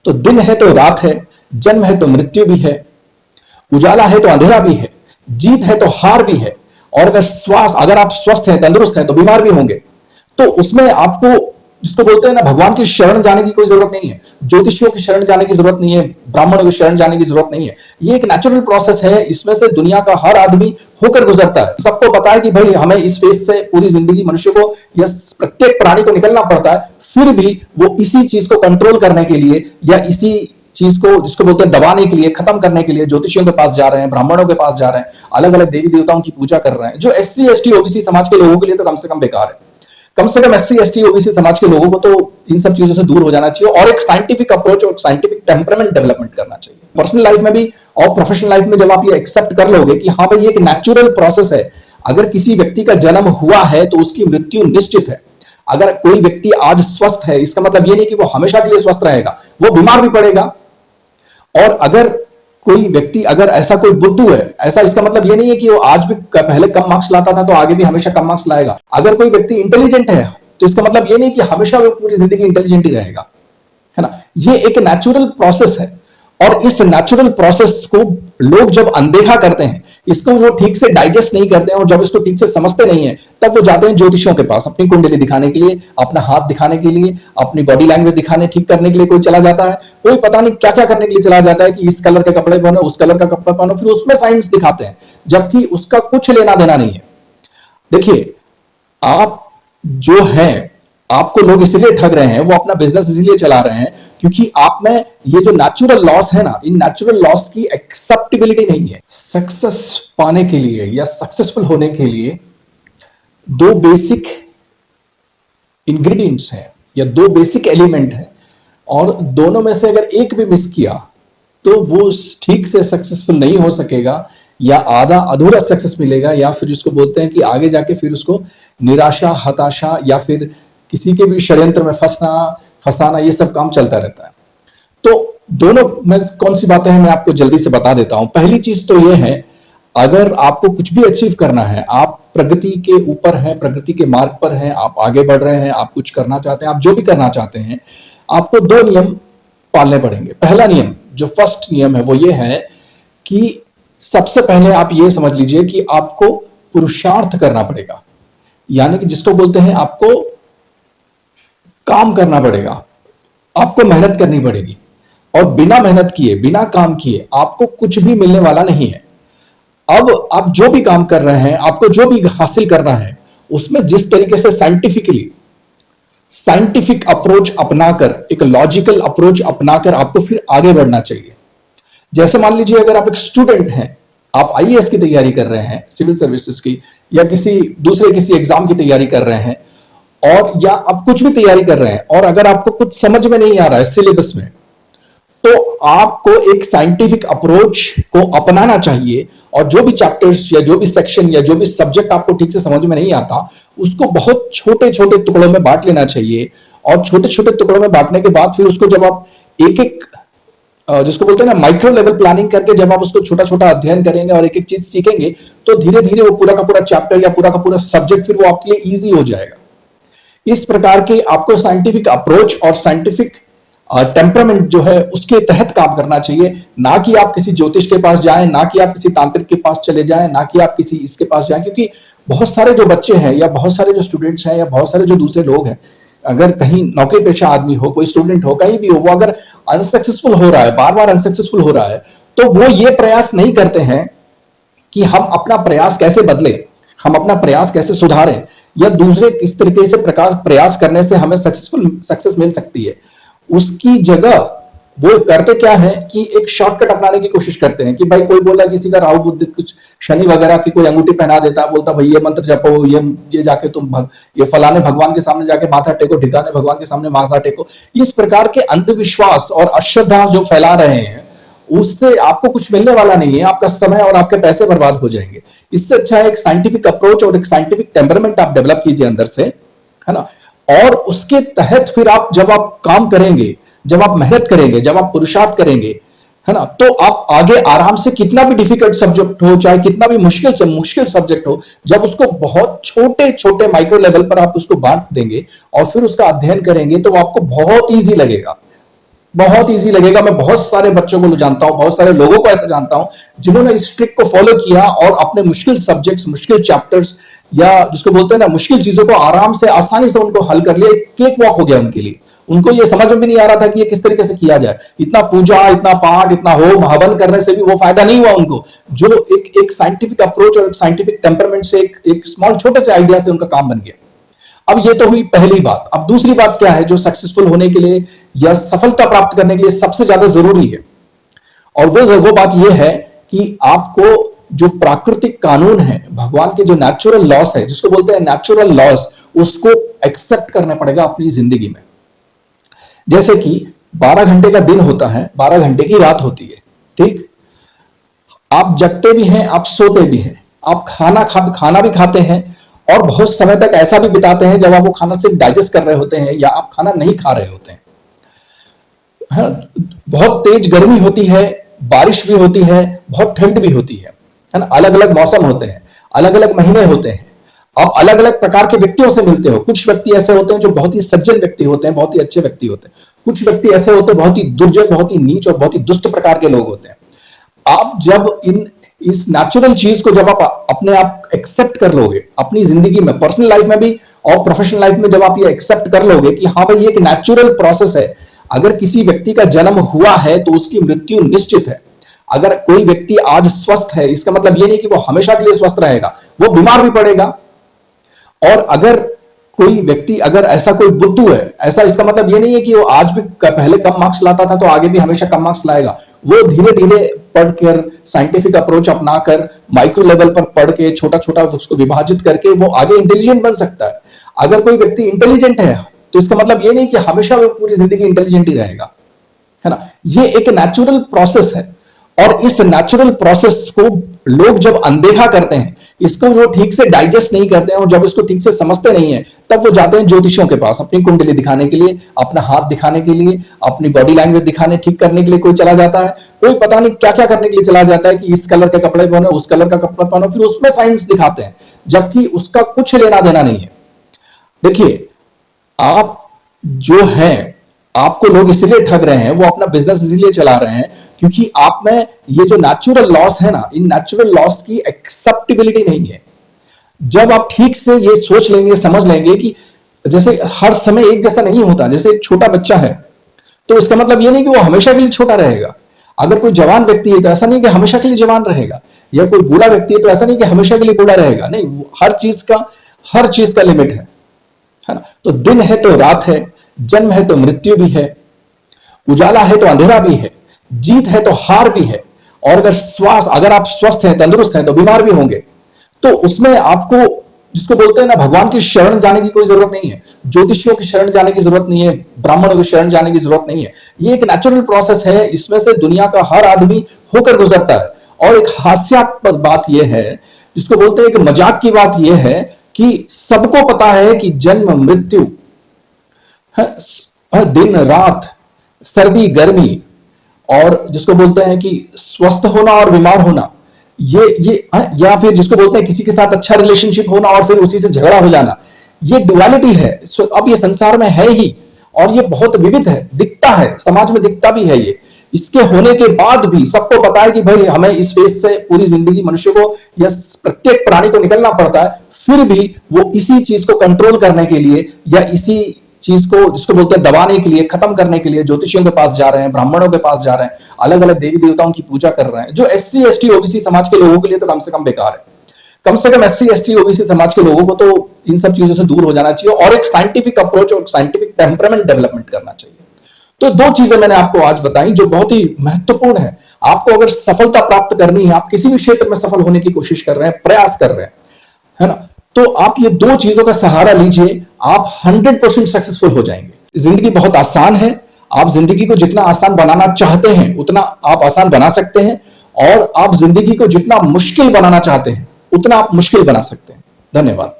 तो दिन है तो रात है, जन्म है तो मृत्यु भी है, उजाला है तो अंधेरा भी है, जीत है तो हार भी है। और अगर आप स्वस्थ हैं, तंदुरुस्त हैं, तो बीमार भी होंगे। तो उसमें आपको, जिसको बोलते हैं ना, भगवान की शरण जाने की कोई जरूरत नहीं है, ज्योतिषियों की शरण जाने की जरूरत नहीं है, ब्राह्मणों की शरण जाने की जरूरत नहीं है। ये एक नेचुरल प्रोसेस है, इसमें से दुनिया का हर आदमी होकर गुजरता है। सबको पता है कि भाई हमें इस फेज से पूरी जिंदगी मनुष्य को या प्रत्येक प्राणी को निकलना पड़ता है। फिर भी वो इसी चीज को कंट्रोल करने के लिए या इसी चीज को, जिसको बोलते हैं दबाने के लिए, खत्म करने के लिए ज्योतिषियों के पास जा रहे हैं, ब्राह्मणों के पास जा रहे हैं, अलग अलग देवी देवताओं की पूजा कर रहे हैं। जो SC ST OBC समाज के लोगों के लिए तो कम से कम बेकार है। कम से कम SC ST OBC समाज के लोगों को तो इन सब चीजों से दूर हो जाना चाहिए और एक साइंटिफिक अप्रोच और साइंटिफिक टेम्परामेंट डेवलपमेंट करना चाहिए पर्सनल लाइफ में भी और प्रोफेशनल लाइफ में। जब आप ये एक्सेप्ट कर लोगे कि हाँ भाई ये एक नेचुरल प्रोसेस है, अगर किसी व्यक्ति का जन्म हुआ है तो उसकी मृत्यु निश्चित है। अगर कोई व्यक्ति आज स्वस्थ है, इसका मतलब ये नहीं कि वो हमेशा के लिए स्वस्थ रहेगा, वो बीमार भी पड़ेगा। और अगर कोई व्यक्ति, अगर ऐसा कोई बुद्धू है, ऐसा इसका मतलब ये नहीं है कि वो आज भी पहले कम मार्क्स लाता था तो आगे भी हमेशा कम मार्क्स लाएगा। अगर कोई व्यक्ति इंटेलिजेंट है तो इसका मतलब ये नहीं कि हमेशा वो पूरी जिंदगी इंटेलिजेंट ही रहेगा, है ना। ये एक नेचुरल प्रोसेस है और इस नेचुरल प्रोसेस को लोग जब अनदेखा करते हैं, इसको वो ठीक से डाइजेस्ट नहीं करते हैं और जब इसको ठीक से समझते नहीं है, तब वो जाते हैं ज्योतिषियों के पास अपनी कुंडली दिखाने के लिए, अपना हाथ दिखाने के लिए, अपनी बॉडी लैंग्वेज दिखाने, ठीक करने के लिए कोई चला जाता है, कोई पता नहीं क्या क्या करने के लिए चला जाता है कि इस कलर के कपड़े पहनो, उस कलर का कपड़ा पहनो, फिर उसमें साइंस दिखाते हैं, जबकि उसका कुछ लेना देना नहीं है। देखिए, आप जो है, आपको लोग इसलिए ठग रहे हैं, वो अपना बिजनेस इसलिए चला रहे हैं क्योंकि आप में ये जो नेचुरल लॉस है ना, इन नेचुरल लॉस की एक्सेप्टेबिलिटी नहीं है। सक्सेस पाने के लिए या सक्सेसफुल होने के लिए दो बेसिक इंग्रेडिएंट्स हैं या दो बेसिक एलिमेंट हैं, और दोनों में से अगर एक भी मिस किया तो वो ठीक से सक्सेसफुल नहीं हो सकेगा, या आधा अधूरा सक्सेस मिलेगा, या फिर जिसको बोलते हैं कि आगे जाके फिर उसको निराशा, हताशा या फिर किसी के भी षड्यंत्र में फंसाना, ये सब काम चलता रहता है। तो दोनों में कौन सी बातें हैं मैं आपको जल्दी से बता देता हूं। पहली चीज तो ये है, अगर आपको कुछ भी अचीव करना है, आप प्रगति के ऊपर हैं, प्रगति के मार्ग पर हैं, आप आगे बढ़ रहे हैं, आप कुछ करना चाहते हैं, आप जो भी करना चाहते हैं, आपको दो नियम पालने पड़ेंगे। पहला नियम, जो फर्स्ट नियम है, वो ये है कि सबसे पहले आप ये समझ लीजिए कि आपको पुरुषार्थ करना पड़ेगा, यानी कि जिसको बोलते हैं आपको काम करना पड़ेगा, आपको मेहनत करनी पड़ेगी। और बिना मेहनत किए, बिना काम किए आपको कुछ भी मिलने वाला नहीं है। अब आप जो भी काम कर रहे हैं, आपको जो भी हासिल करना है, उसमें जिस तरीके से साइंटिफिक अप्रोच अपनाकर, एक लॉजिकल अप्रोच अपनाकर आपको फिर आगे बढ़ना चाहिए। जैसे मान लीजिए, अगर आप एक स्टूडेंट हैं, आप IAS की तैयारी कर रहे हैं, सिविल सर्विसेज की, या किसी एग्जाम की तैयारी कर रहे हैं, और या आप कुछ भी तैयारी कर रहे हैं, और अगर आपको कुछ समझ में नहीं आ रहा है सिलेबस में, तो आपको एक साइंटिफिक अप्रोच को अपनाना चाहिए, और जो भी चैप्टर्स या जो भी सेक्शन या जो भी सब्जेक्ट आपको ठीक से समझ में नहीं आता, उसको बहुत छोटे छोटे टुकड़ों में बांट लेना चाहिए। और छोटे छोटे टुकड़ों में बांटने के बाद फिर उसको जब आप एक एक, जिसको बोलते हैं ना, माइक्रो लेवल प्लानिंग करके जब आप उसको छोटा छोटा अध्ययन करेंगे और एक एक चीज सीखेंगे, तो धीरे धीरे वो पूरा का पूरा चैप्टर या पूरा का पूरा सब्जेक्ट फिर वो आपके लिए ईजी हो जाएगा। इस प्रकार के आपको साइंटिफिक अप्रोच और साइंटिफिक टेम्परामेंट जो है उसके तहत काम करना चाहिए, ना कि आप किसी ज्योतिष के पास जाएं, ना कि आप किसी तांत्रिक के पास चले जाएं, ना कि आप किसी इसके पास जाएं। क्योंकि बहुत सारे जो बच्चे हैं, या बहुत सारे जो स्टूडेंट्स हैं, या बहुत सारे जो दूसरे लोग हैं, अगर कहीं नौकरी पेशा आदमी हो, कोई स्टूडेंट हो, कहीं भी हो, वो अगर अनसक्सेसफुल हो रहा है, बार बार अनसक्सेसफुल हो रहा है, तो वो ये प्रयास नहीं करते हैं कि हम अपना प्रयास कैसे बदलें, हम अपना प्रयास कैसे सुधारें, या दूसरे किस तरीके से प्रयास करने से हमें सक्सेस मिल सकती है। उसकी जगह वो करते क्या है कि एक शॉर्टकट अपनाने की कोशिश करते हैं कि भाई कोई बोला, किसी का राहु बुध कुछ शनि वगैरह की कोई अंगूठी पहना देता है, बोलता भाई ये मंत्र जपो, ये जाके तुम ये फलाने भगवान के सामने जाके माथा टेको, ठिकाने भगवान के सामने माथा टेको। इस प्रकार के अंधविश्वास और अश्रद्धा जो फैला रहे हैं, उससे आपको कुछ मिलने वाला नहीं है, आपका समय और आपके पैसे बर्बाद हो जाएंगे। इससे अच्छा है एक साइंटिफिक अप्रोच और एक साइंटिफिक टेम्परामेंट आप डेवलप कीजिए अंदर से, है ना। और उसके तहत फिर आप जब आप काम करेंगे, जब आप मेहनत करेंगे, जब आप पुरुषार्थ करेंगे, है ना, तो आप आगे आराम से, कितना भी डिफिकल्ट सब्जेक्ट हो, चाहे कितना भी मुश्किल से मुश्किल सब्जेक्ट हो, जब उसको बहुत छोटे छोटे माइक्रो लेवल पर आप उसको बांट देंगे और फिर उसका अध्ययन करेंगे, तो वो आपको बहुत ईजी लगेगा। बहुत इजी लगेगा। मैं बहुत सारे बच्चों को जानता हूं, बहुत सारे लोगों को ऐसा जानता हूं जिन्होंने इस ट्रिक को फॉलो किया और अपने मुश्किल सब्जेक्ट्स, मुश्किल चैप्टर्स या जिसको बोलते हैं ना मुश्किल चीजों को आराम से, आसानी से उनको हल कर लिया। केक वॉक हो गया उनके लिए। उनको ये समझ में भी नहीं आ रहा था कि ये किस तरीके से किया जाए। इतना पूजा, इतना पाठ, इतना होम हवन करने से भी वो फायदा नहीं हुआ उनको। जो एक साइंटिफिक अप्रोच और एक साइंटिफिक टेम्परमेंट से एक स्मॉल छोटे से आइडिया से उनका काम बन गया। अब ये तो हुई पहली बात। अब दूसरी बात क्या है जो सक्सेसफुल होने के लिए या सफलता प्राप्त करने के लिए सबसे ज्यादा जरूरी है, और वो बात यह है कि आपको जो प्राकृतिक कानून है, भगवान के जो नेचुरल लॉस है, जिसको बोलते हैं नेचुरल लॉस, उसको एक्सेप्ट करना पड़ेगा अपनी जिंदगी में। जैसे कि 12 घंटे का दिन होता है, 12 घंटे की रात होती है, ठीक? आप जगते भी हैं, आप सोते भी हैं, आप खाना भी खाते हैं, और बहुत समय तक ऐसा भी बिताते हैं जब आप वो खाना सिर्फ डाइजेस्ट कर रहे होते हैं या आप खाना नहीं खा रहे होते हैं। बहुत तेज गर्मी होती है, बारिश भी होती है, बहुत ठंड भी होती है ना? अलग अलग मौसम होते हैं, अलग अलग महीने होते हैं। आप अलग अलग प्रकार के व्यक्तियों से मिलते हो। कुछ व्यक्ति ऐसे होते हैं जो बहुत ही सज्जन व्यक्ति होते हैं, बहुत ही अच्छे व्यक्ति होते हैं। कुछ व्यक्ति ऐसे होते हैं बहुत ही दुर्जन, बहुत ही नीच और बहुत ही दुष्ट प्रकार के लोग होते हैं। आप जब इस नेचुरल चीज को जब आप अपने आप एक्सेप्ट कर लोगे अपनी जिंदगी में, पर्सनल लाइफ में भी और प्रोफेशनल लाइफ में, जब आप ये एक्सेप्ट कर लोगे कि हाँ भाई ये एक नेचुरल प्रोसेस है। अगर किसी व्यक्ति का जन्म हुआ है तो उसकी मृत्यु निश्चित है। अगर कोई व्यक्ति आज स्वस्थ है, इसका मतलब ये नहीं कि वो हमेशा के लिए स्वस्थ रहेगा, वो बीमार भी पड़ेगा। और अगर कोई व्यक्ति, अगर ऐसा कोई बुद्धू है, ऐसा इसका मतलब ये नहीं है कि वो आज भी पहले कम मार्क्स लाता था तो आगे भी हमेशा कम मार्क्स लाएगा। वो धीरे धीरे पढ़कर, साइंटिफिक अप्रोच अपनाकर, माइक्रो लेवल पर पढ़ के, छोटा छोटा उसको विभाजित करके वो आगे इंटेलिजेंट बन सकता है। अगर कोई व्यक्ति इंटेलिजेंट है तो इसका मतलब ये नहीं कि हमेशा वो पूरी जिंदगी इंटेलिजेंट ही रहेगा, है ना? ये एक नेचुरल प्रोसेस है, और इस नेचुरल प्रोसेस को लोग जब अनदेखा करते हैं, इसको जो ठीक से डाइजेस्ट नहीं करते हैं और जब इसको ठीक से समझते नहीं है, तब वो जाते हैं ज्योतिषियों के पास अपनी कुंडली दिखाने के लिए, अपना हाथ दिखाने के लिए, अपनी बॉडी लैंग्वेज दिखाने, ठीक करने के लिए कोई चला जाता है। कोई पता नहीं क्या क्या करने के लिए चला जाता है कि इस कलर के कपड़े पहनो, उस कलर का कपड़ा पहनो, फिर उसमें साइंस दिखाते हैं, जबकि उसका कुछ लेना देना नहीं है। देखिए, आप जो है, आपको लोग इसलिए ठग रहे हैं, वो अपना बिजनेस इसलिए चला रहे हैं क्योंकि आप में ये जो नेचुरल लॉस है ना, इन नेचुरल लॉस की एक्सेप्टेबिलिटी नहीं है। जब आप ठीक से ये सोच लेंगे, समझ लेंगे कि जैसे हर समय एक जैसा नहीं होता। जैसे एक छोटा बच्चा है तो इसका मतलब ये नहीं कि वो हमेशा के लिए छोटा रहेगा। अगर कोई जवान व्यक्ति है तो ऐसा नहीं कि हमेशा के लिए जवान रहेगा, या कोई बूढ़ा व्यक्ति है तो ऐसा नहीं कि हमेशा के लिए बूढ़ा रहेगा। नहीं, हर चीज का लिमिट है ना? तो दिन है तो रात है, जन्म है तो मृत्यु भी है, उजाला है तो अंधेरा भी है, जीत है तो हार भी है। और अगर आप स्वस्थ हैं, तंदुरुस्त हैं, तो बीमार भी होंगे। तो उसमें आपको, जिसको बोलते हैं ना, भगवान की शरण जाने की कोई जरूरत नहीं है, ज्योतिषियों की शरण जाने की जरूरत नहीं है, ब्राह्मणों की शरण जाने की जरूरत नहीं है। ये एक नेचुरल प्रोसेस है, इसमें से दुनिया का हर आदमी होकर गुजरता है। और एक हास्यास्पद बात यह है, जिसको बोलते हैं, एक मजाक की बात यह है कि सबको पता है कि जन्म मृत्यु, दिन रात, सर्दी गर्मी, और जिसको बोलते हैं कि स्वस्थ होना और बीमार होना, ये या फिर जिसको बोलते हैं किसी के साथ अच्छा रिलेशनशिप होना और फिर उसी से झगड़ा हो जाना, ये डुअलिटी है। अब ये संसार में है ही, और ये बहुत विविध है, दिखता है, समाज में दिखता भी है। ये इसके होने के बाद भी सबको पता है कि भाई हमें इस फेज से पूरी जिंदगी मनुष्य को या प्रत्येक प्राणी को निकलना पड़ता है। फिर भी वो इसी चीज को कंट्रोल करने के लिए या इसी चीज को, जिसको बोलते हैं दबाने के लिए, खत्म करने के लिए ज्योतिषियों के पास जा रहे हैं, ब्राह्मणों के पास जा रहे हैं, अलग अलग देवी देवताओं की पूजा कर रहे हैं। जो SC ST OBC समाज के लोगों के लिए तो कम से कम बेकार है। कम से कम SC ST OBC समाज के लोगों को तो इन सब चीजों से दूर हो जाना चाहिए और एक साइंटिफिक अप्रोच और साइंटिफिक टेम्परामेंट डेवलपमेंट करना चाहिए। तो 2 चीजें मैंने आपको आज बताई जो बहुत ही महत्वपूर्ण है। आपको अगर सफलता प्राप्त करनी है, आप किसी भी क्षेत्र में सफल होने की कोशिश कर रहे हैं, प्रयास कर रहे हैं, है ना, तो आप ये 2 चीजों का सहारा लीजिए, आप 100% सक्सेसफुल हो जाएंगे। जिंदगी बहुत आसान है। आप जिंदगी को जितना आसान बनाना चाहते हैं उतना आप आसान बना सकते हैं, और आप जिंदगी को जितना मुश्किल बनाना चाहते हैं उतना आप मुश्किल बना सकते हैं। धन्यवाद।